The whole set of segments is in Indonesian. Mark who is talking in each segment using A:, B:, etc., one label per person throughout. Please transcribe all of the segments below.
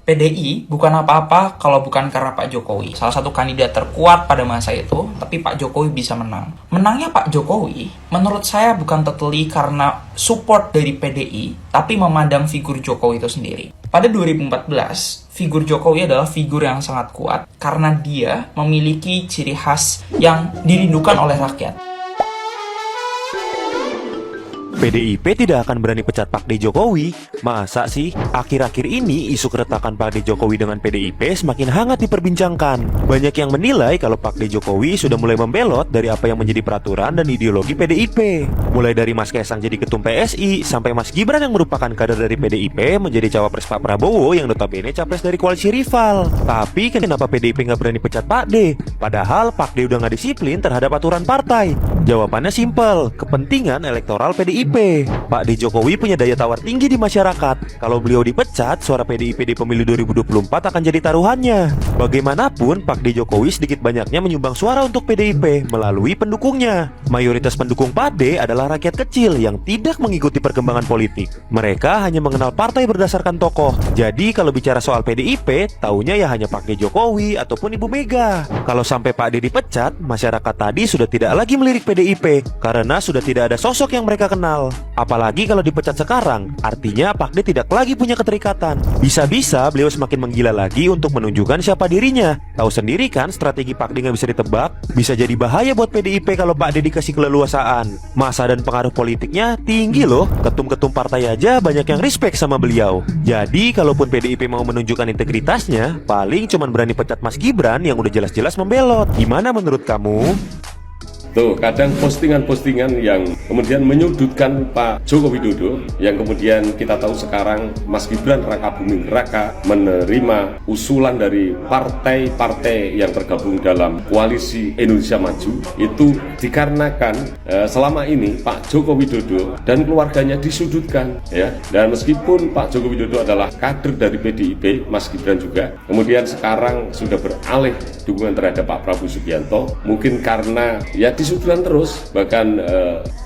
A: PDI bukan apa-apa kalau bukan karena Pak Jokowi. Salah satu kandidat terkuat pada masa itu, tapi Pak Jokowi bisa menang. Menangnya Pak Jokowi, menurut saya bukan totally karena support dari PDI, tapi memandang figur Jokowi itu sendiri. Pada 2014, figur Jokowi adalah figur yang sangat kuat karena dia memiliki ciri khas yang dirindukan oleh rakyat.
B: PDIP tidak akan berani pecat Pak D. Jokowi. Masa sih? Akhir-akhir ini isu keretakan Pak D. Jokowi dengan PDIP semakin hangat diperbincangkan. Banyak yang menilai kalau Pak D. Jokowi sudah mulai membelot dari apa yang menjadi peraturan dan ideologi PDIP. Mulai dari Mas Kaisang jadi ketum PSI, sampai Mas Gibran yang merupakan kader dari PDIP menjadi cawapres Pak Prabowo yang notabene capres dari koalisi rival. Tapi kenapa PDIP nggak berani pecat Pak D? Padahal Pak D udah nggak disiplin terhadap aturan partai. Jawabannya simpel, kepentingan elektoral PDIP. Pak D. Jokowi punya daya tawar tinggi di masyarakat. Kalau beliau dipecat, suara PDIP di pemilu 2024 akan jadi taruhannya. Bagaimanapun, Pak D. Jokowi sedikit banyaknya menyumbang suara untuk PDIP melalui pendukungnya. Mayoritas pendukung Pak D adalah rakyat kecil yang tidak mengikuti perkembangan politik. Mereka hanya mengenal partai berdasarkan tokoh. Jadi kalau bicara soal PDIP, taunya ya hanya Pak D. Jokowi ataupun Ibu Mega. Kalau sampai Pak D dipecat, masyarakat tadi sudah tidak lagi melirik PDIP karena sudah tidak ada sosok yang mereka kenal. Apalagi kalau dipecat sekarang, artinya Pak D tidak lagi punya keterikatan. Bisa-bisa beliau semakin menggila lagi untuk menunjukkan siapa dirinya. Tahu sendiri kan, strategi Pak D nggak bisa ditebak. Bisa jadi bahaya buat PDIP kalau Pak D dikasih keleluasaan. Masa dan pengaruh politiknya tinggi loh. Ketum-ketum partai aja banyak yang respect sama beliau. Jadi kalaupun PDIP mau menunjukkan integritasnya, paling cuman berani pecat Mas Gibran yang udah jelas-jelas membelot. Gimana menurut kamu?
C: Tuh, kadang postingan-postingan yang kemudian menyudutkan Pak Joko Widodo, yang kemudian kita tahu sekarang Mas Gibran Raka Buming Raka menerima usulan dari partai-partai yang tergabung dalam koalisi Indonesia Maju, itu dikarenakan selama ini Pak Joko Widodo dan keluarganya disudutkan, ya. Dan meskipun Pak Joko Widodo adalah kader dari PDIP, Mas Gibran juga, kemudian sekarang sudah beralih dukungan terhadap Pak Prabowo Subianto, mungkin karena ya disudutkan terus. Bahkan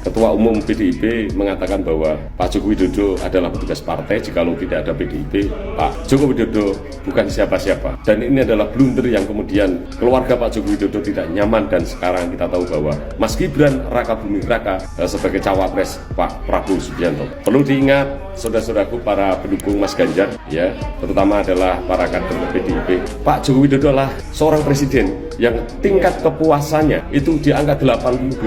C: Ketua Umum PDIP mengatakan bahwa Pak Joko Widodo adalah petugas partai, jikalau tidak ada PDIP, Pak Joko Widodo bukan siapa-siapa. Dan ini adalah blunder yang kemudian keluarga Pak Joko Widodo tidak nyaman, dan sekarang kita tahu bahwa Mas Gibran Raka Buming Raka sebagai cawapres Pak Prabowo Subianto. Perlu diingat, saudara-saudaraku para pendukung Mas Ganjar, ya, terutama adalah para kader PDIP, Pak Joko Widodo adalah seorang presiden yang tingkat kepuasannya itu di angka 82%.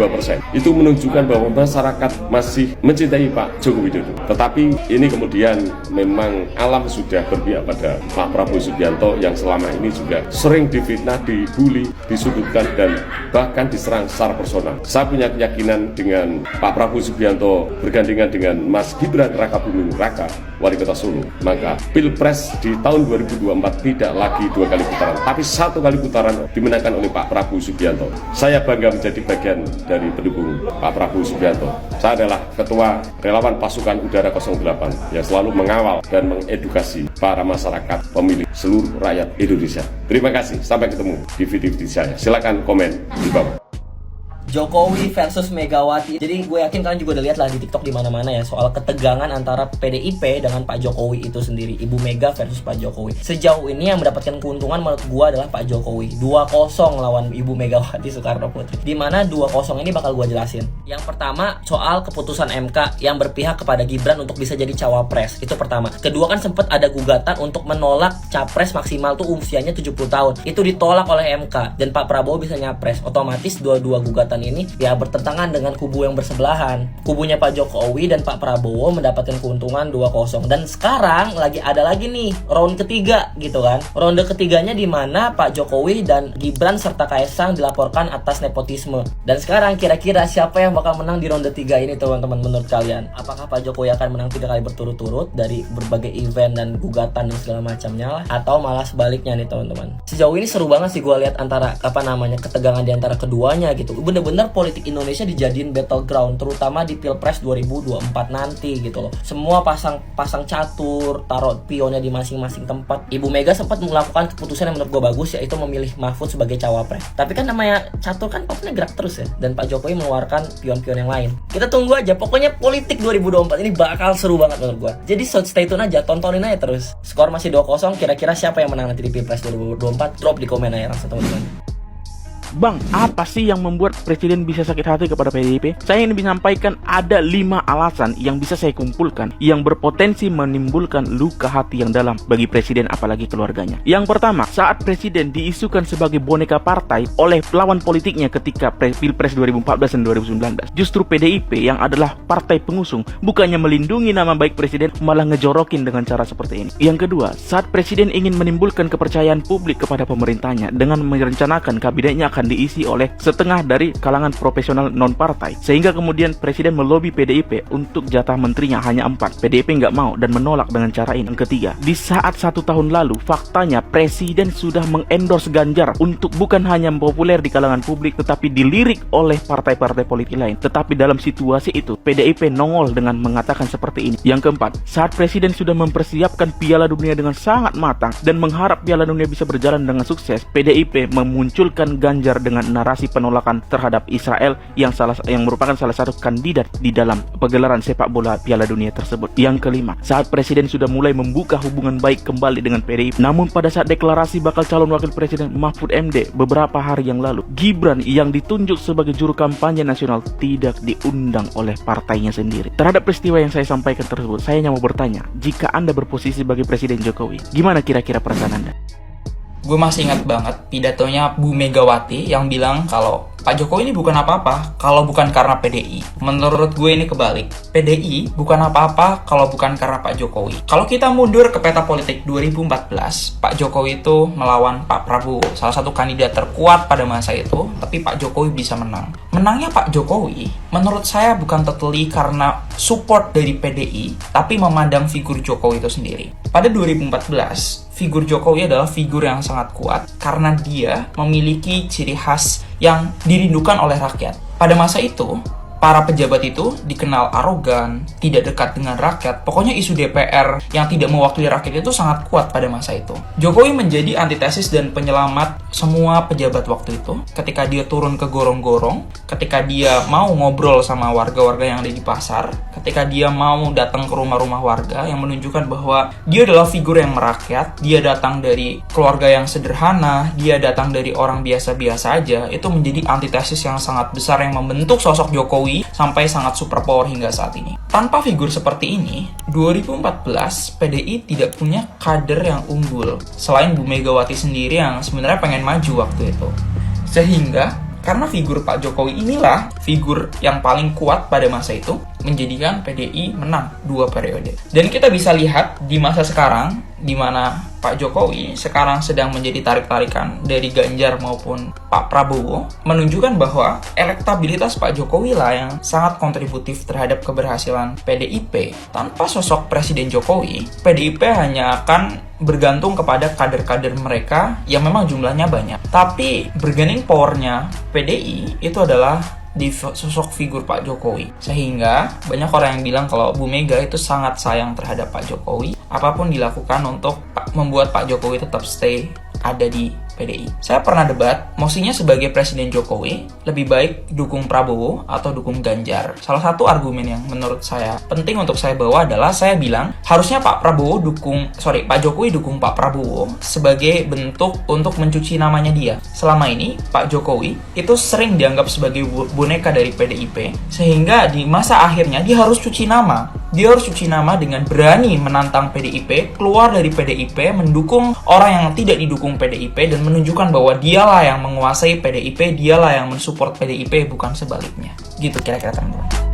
C: Itu menunjukkan bahwa masyarakat masih mencintai Pak Joko Widodo. Tetapi ini kemudian memang alam sudah berpihak pada Pak Prabowo Subianto yang selama ini juga sering difitnah, dibully, disudutkan, dan bahkan diserang secara personal. Saya punya keyakinan dengan Pak Prabowo Subianto bergandengan dengan Mas Gibran Raka Buming Raka, Wali Kota Solo, maka Pilpres di tahun 2024 tidak lagi 2 kali putaran, tapi 1 kali putaran dimenangkan oleh Pak Prabowo Subianto. Saya bangga menjadi bagian dari pendukung Pak Prabowo Subianto. Saya adalah Ketua Relawan Pasukan Udara 08 yang selalu mengawal dan mengedukasi para masyarakat pemilih seluruh rakyat Indonesia. Terima kasih, sampai ketemu di video-video saya. Silakan komen di bawah.
D: Jokowi versus Megawati. Jadi gue yakin kalian juga udah lihat lah di TikTok di mana-mana ya soal ketegangan antara PDIP dengan Pak Jokowi itu sendiri. Ibu Mega versus Pak Jokowi. Sejauh ini yang mendapatkan keuntungan menurut gue adalah Pak Jokowi. 2-0 lawan Ibu Megawati Soekarno Putri. Dimana 2-0 ini bakal gue jelasin. Yang pertama soal keputusan MK yang berpihak kepada Gibran untuk bisa jadi cawapres. Itu pertama. Kedua kan sempat ada gugatan untuk menolak capres maksimal tuh usianya 70 tahun. Itu ditolak oleh MK dan Pak Prabowo bisa nyapres. Otomatis dua-dua gugatan ini ya bertentangan dengan kubu yang bersebelahan. Kubunya Pak Jokowi dan Pak Prabowo mendapatkan keuntungan 2-0. Dan sekarang ada lagi nih round ketiga gitu kan. Ronde ketiganya di mana Pak Jokowi dan Gibran serta Kaisang dilaporkan atas nepotisme. Dan sekarang kira-kira siapa yang bakal menang di ronde 3 ini teman-teman menurut kalian? Apakah Pak Jokowi akan menang 3 kali berturut-turut dari berbagai event dan gugatan dan segala macamnya lah, atau malah sebaliknya nih teman-teman? Sejauh ini seru banget sih gue lihat antara ketegangan di antara keduanya gitu. Bener-bener bener-bener politik Indonesia dijadiin battleground, terutama di Pilpres 2024 nanti gitu loh. Semua pasang catur, taruh pionnya di masing-masing tempat. Ibu Mega sempat melakukan keputusan yang menurut gue bagus, yaitu memilih Mahfud sebagai cawapres. Tapi kan namanya catur kan pokoknya gerak terus ya, dan Pak Jokowi mengeluarkan pion-pion yang lain. Kita tunggu aja, pokoknya politik 2024 ini bakal seru banget menurut gue. Jadi stay tune aja, tontonin aja terus. Skor masih 2-0, kira-kira siapa yang menang nanti di Pilpres 2024? Drop di komen aja langsung teman-teman.
E: Bang, apa sih yang membuat Presiden bisa sakit hati kepada PDIP? Saya ingin menyampaikan ada 5 alasan yang bisa saya kumpulkan yang berpotensi menimbulkan luka hati yang dalam bagi Presiden apalagi keluarganya. Yang pertama, saat Presiden diisukan sebagai boneka partai oleh lawan politiknya ketika Pilpres 2014 dan 2019, justru PDIP yang adalah partai pengusung bukannya melindungi nama baik Presiden, malah ngejorokin dengan cara seperti ini. Yang kedua, saat Presiden ingin menimbulkan kepercayaan publik kepada pemerintahnya dengan merencanakan kabinetnya akan diisi oleh setengah dari kalangan profesional non-partai, sehingga kemudian Presiden melobi PDIP untuk jatah menterinya hanya 4. PDIP nggak mau dan menolak dengan cara ini. Yang ketiga, di saat 1 tahun lalu faktanya Presiden sudah mengendorse Ganjar untuk bukan hanya populer di kalangan publik tetapi dilirik oleh partai-partai politik lain. Tetapi dalam situasi itu PDIP nongol dengan mengatakan seperti ini. Yang keempat, saat Presiden sudah mempersiapkan Piala Dunia dengan sangat matang dan mengharap Piala Dunia bisa berjalan dengan sukses, PDIP memunculkan Ganjar dengan narasi penolakan terhadap Israel yang merupakan salah satu kandidat di dalam pegelaran sepak bola Piala Dunia tersebut. Yang kelima, saat Presiden sudah mulai membuka hubungan baik kembali dengan PDIP, namun pada saat deklarasi bakal calon wakil Presiden Mahfud MD beberapa hari yang lalu, Gibran yang ditunjuk sebagai juru kampanye nasional tidak diundang oleh partainya sendiri. Terhadap peristiwa yang saya sampaikan tersebut, saya hanya mau bertanya, jika Anda berposisi sebagai Presiden Jokowi, gimana kira-kira perasaan Anda?
A: Gue masih ingat banget pidatonya Bu Megawati yang bilang kalau Pak Jokowi ini bukan apa-apa kalau bukan karena PDI. Menurut gue ini kebalik. PDI bukan apa-apa kalau bukan karena Pak Jokowi. Kalau kita mundur ke peta politik 2014, Pak Jokowi itu melawan Pak Prabowo, salah satu kandidat terkuat pada masa itu, tapi Pak Jokowi bisa menang. Menangnya Pak Jokowi, menurut saya bukan totally karena support dari PDI, tapi memandang figur Jokowi itu sendiri. Pada 2014, figur Jokowi adalah figur yang sangat kuat karena dia memiliki ciri khas yang dirindukan oleh rakyat. Pada masa itu, para pejabat itu dikenal arogan, tidak dekat dengan rakyat. Pokoknya isu DPR yang tidak mewakili rakyat itu sangat kuat pada masa itu. Jokowi menjadi antitesis dan penyelamat semua pejabat waktu itu. Ketika dia turun ke gorong-gorong, ketika dia mau ngobrol sama warga-warga yang ada di pasar, ketika dia mau datang ke rumah-rumah warga yang menunjukkan bahwa dia adalah figur yang merakyat, dia datang dari keluarga yang sederhana, dia datang dari orang biasa-biasa aja, itu menjadi antitesis yang sangat besar yang membentuk sosok Jokowi sampai sangat superpower hingga saat ini. Tanpa figur seperti ini, 2014 PDI tidak punya kader yang unggul selain Bu Megawati sendiri yang sebenarnya pengen maju waktu itu. Sehingga karena figur Pak Jokowi inilah figur yang paling kuat pada masa itu, menjadikan PDI menang 2 periode. Dan kita bisa lihat di masa sekarang, di mana Pak Jokowi sekarang sedang menjadi tarik-tarikan dari Ganjar maupun Pak Prabowo, menunjukkan bahwa elektabilitas Pak Jokowi lah yang sangat kontributif terhadap keberhasilan PDIP. Tanpa sosok Presiden Jokowi, PDIP hanya akan bergantung kepada kader-kader mereka yang memang jumlahnya banyak. Tapi bargaining powernya PDI itu adalah di sosok figur Pak Jokowi. Sehingga banyak orang yang bilang kalau Bu Mega itu sangat sayang terhadap Pak Jokowi. Apapun dilakukan untuk membuat Pak Jokowi tetap stay ada di PDI. Saya pernah debat, mestinya sebagai Presiden Jokowi lebih baik dukung Prabowo atau dukung Ganjar. Salah satu argumen yang menurut saya penting untuk saya bawa adalah saya bilang harusnya Pak Jokowi dukung Pak Prabowo sebagai bentuk untuk mencuci namanya dia. Selama ini Pak Jokowi itu sering dianggap sebagai boneka dari PDIP, sehingga di masa akhirnya dia harus cuci nama. Dia harus cuci nama dengan berani menantang PDIP, keluar dari PDIP, mendukung orang yang tidak didukung PDIP, dan menunjukkan bahwa dialah yang menguasai PDIP, dialah yang mensupport PDIP, bukan sebaliknya. Gitu kira-kira teman-teman.